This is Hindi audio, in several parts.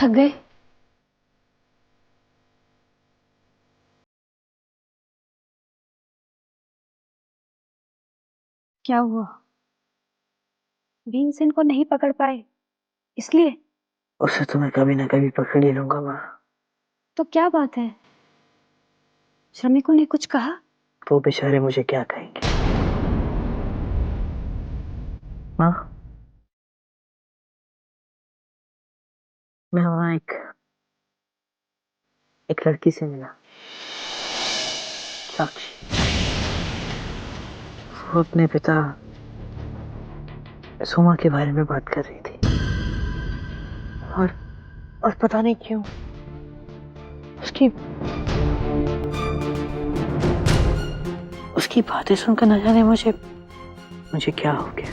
थक गए? क्या हुआ? भीमसेन को नहीं पकड़ पाए इसलिए? उसे तो मैं कभी ना कभी पकड़ ही लूंगा माँ। तो क्या बात है? श्रमिकों ने कुछ कहा? वो बेचारे मुझे क्या कहेंगे माँ। मैं वहाँ एक लड़की से मिला, साक्षी। वो अपने पिता सोमा के बारे में बात कर रही थी और पता नहीं क्यों उसकी उसकी बातें सुनकर न जाने मुझे क्या हो गया।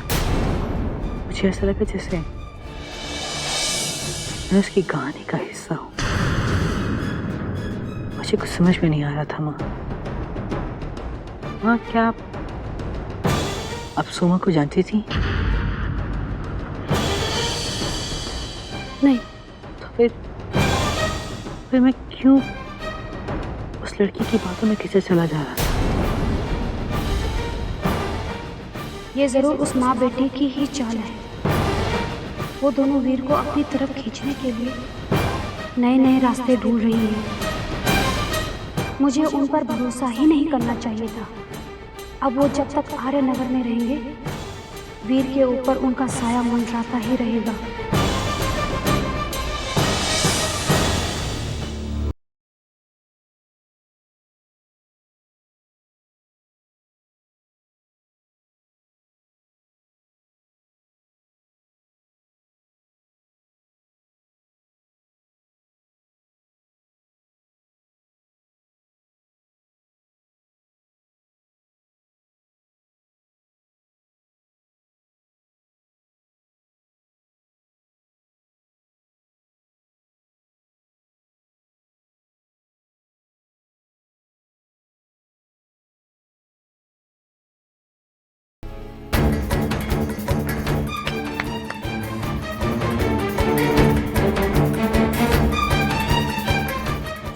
मुझे ऐसा लगा जैसे मैं उसकी कहानी का हिस्सा हूँ। मुझे कुछ समझ में नहीं आ रहा था माँ। माँ, क्या आप सोमा को जानती थी? नहीं। तो फिर मैं क्यों उस लड़की की बातों में कैसे चला जा रहा था? ये जरूर उस माँ बेटी की ही चाल है। वो दोनों वीर को अपनी तरफ खींचने के लिए नए नए रास्ते ढूंढ रही है। मुझे उन पर भरोसा ही नहीं करना चाहिए था। अब वो जब तक आर्य नगर में रहेंगे, वीर के ऊपर उनका साया मंडराता ही रहेगा।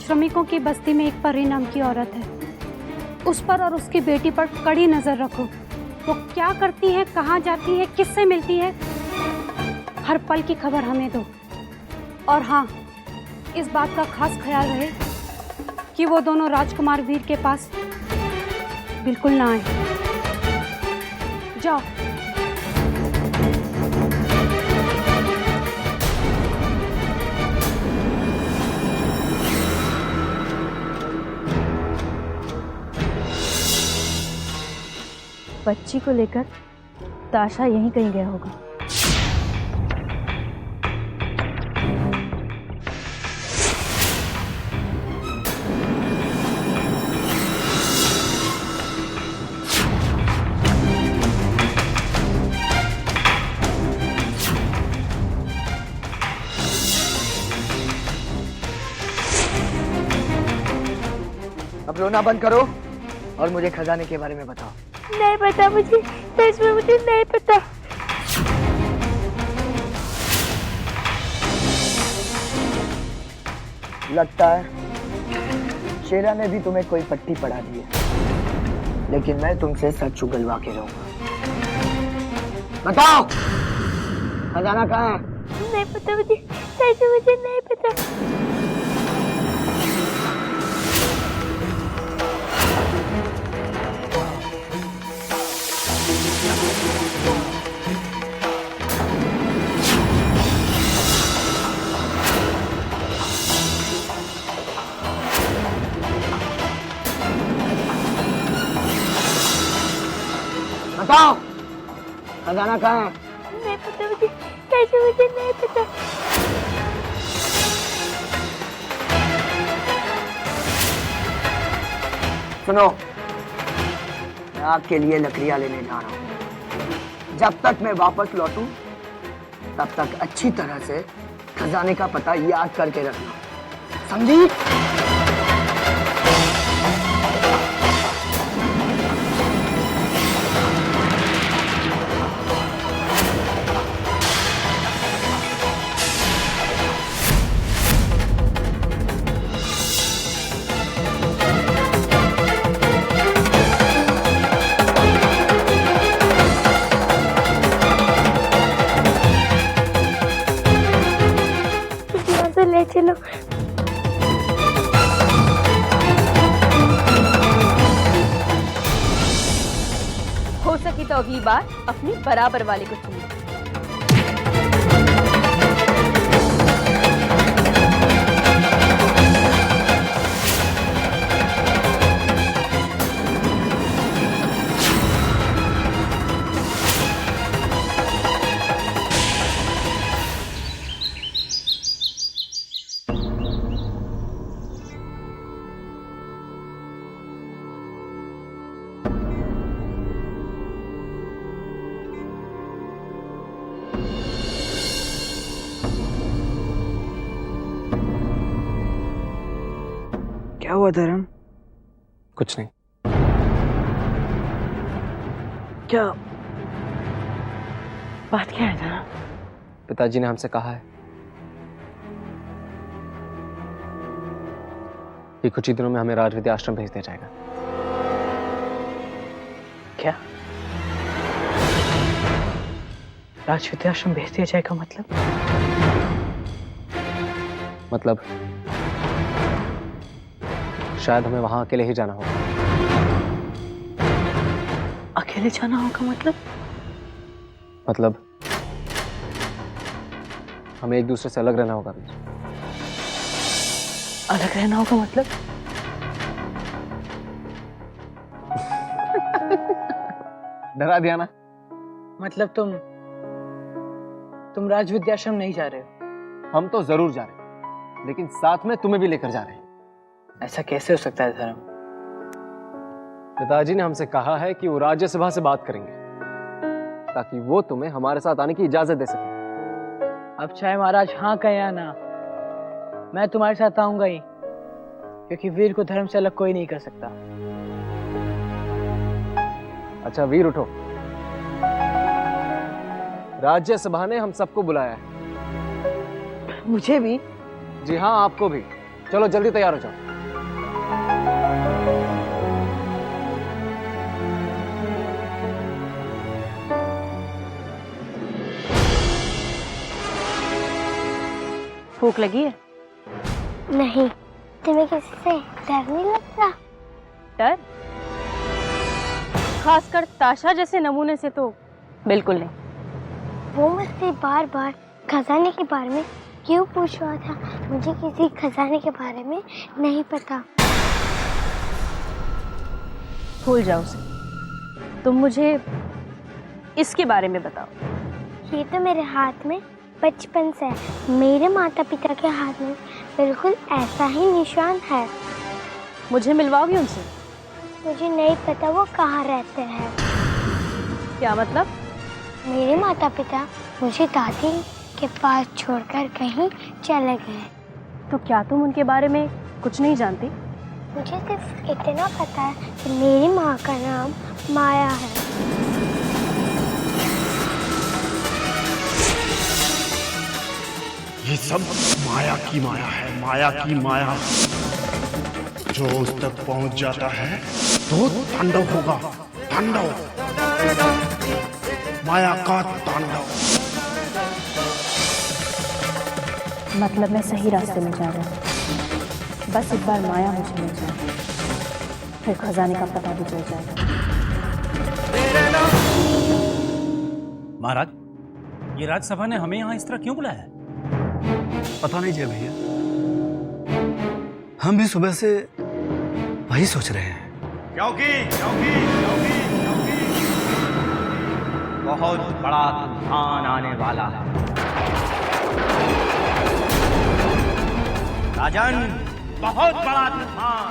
श्रमिकों की बस्ती में एक परी नाम की औरत है। उस पर और उसकी बेटी पर कड़ी नजर रखो। वो क्या करती है, कहाँ जाती है, किससे मिलती है, हर पल की खबर हमें दो। और हाँ, इस बात का खास ख्याल रहे कि वो दोनों राजकुमार वीर के पास बिल्कुल ना आए। जाओ। बच्ची को लेकर ताशा यहीं कहीं गया होगा। अब रोना बंद करो और मुझे खजाने के बारे में बताओ। नहीं पता मुझे, सच में मुझे नहीं पता। लगता है शेरा ने भी तुम्हें कोई पट्टी पढ़ा दी है, लेकिन मैं तुमसे सच उगलवा के रहूंगा। बताओ, खजाना कहाँ है? नहीं पता मुझे, सच में मुझे नहीं पता। बताओ, खजाना कहाँ है? नहीं पता मुझे, सच में मुझे नहीं पता। सुनो, मैं आपके लिए लकड़ियां लेने जा रहा हूँ। जब तक मैं वापस लौटूं, तब तक अच्छी तरह से खजाने का पता याद करके रखना, समझी? चलो। हो सकी तो अगली बार अपनी बराबर वाले को चुनिए। क्या हुआ धर्म? कुछ नहीं। क्या बात क्या है धर्म? पिताजी ने हमसे कहा है कि कुछ ही दिनों में हमें राजविद्या आश्रम भेज दिया जाएगा। क्या राजविद्या आश्रम भेज दिया जाएगा? मतलब शायद हमें वहां अकेले ही जाना होगा। अकेले जाना होगा? मतलब हमें एक दूसरे से अलग रहना होगा। अलग रहना होगा? डरा दिया ना। मतलब तुम राजविद्याश्रम नहीं जा रहे हो? हम तो जरूर जा रहे हैं, लेकिन साथ में तुम्हें भी लेकर जा रहे हैं। ऐसा कैसे हो सकता है धर्म? पिताजी ने हमसे कहा है कि वो राज्यसभा से बात करेंगे ताकि वो तुम्हें हमारे साथ आने की इजाजत दे सके। अब चाहे महाराज हाँ कहे या ना, मैं तुम्हारे साथ आऊंगा ही, क्योंकि वीर को धर्म से अलग कोई नहीं कर सकता। अच्छा वीर उठो, राज्यसभा ने हम सबको बुलाया है। मुझे भी? जी हाँ, आपको भी। चलो जल्दी तैयार हो जाओ। भूख लगी है? नहीं, तुम्हें किसी से डर नहीं लगता? डर? खासकर ताशा जैसे नमूने से तो बिल्कुल नहीं। वो मुझसे बार बार खजाने के बारे में क्यों पूछ रहा था? मुझे किसी खजाने के बारे में नहीं पता। भूल जाओ उसे। तुम मुझे इसके बारे में बताओ। ये तो मेरे हाथ में बचपन से है। मेरे माता पिता के हाथ में बिल्कुल ऐसा ही निशान है। मुझे मिलवाओगी उनसे? मुझे नहीं पता वो कहाँ रहते हैं। क्या मतलब? मेरे माता पिता मुझे दादी के पास छोड़कर कहीं चले गए। तो क्या तुम उनके बारे में कुछ नहीं जानती? मुझे सिर्फ इतना पता है कि मेरी माँ का नाम माया है। ये सब माया की माया है, माया की माया। जो उस तक पहुंच जाता है तो तांडव होगा, तांडव, माया का तांडव। मतलब मैं सही रास्ते में जा रहा हूँ। बस एक बार माया मुझे मिल जाए, फिर खजाने का पता भी चल जाएगा। महाराज, ये राज्यसभा ने हमें यहाँ इस तरह क्यों बुलाया है? पता नहीं जय भैया, हम भी सुबह से वही सोच रहे हैं। क्योंकि बहुत बड़ा तूफान आने वाला है। राजन, बहुत बड़ा तूफान।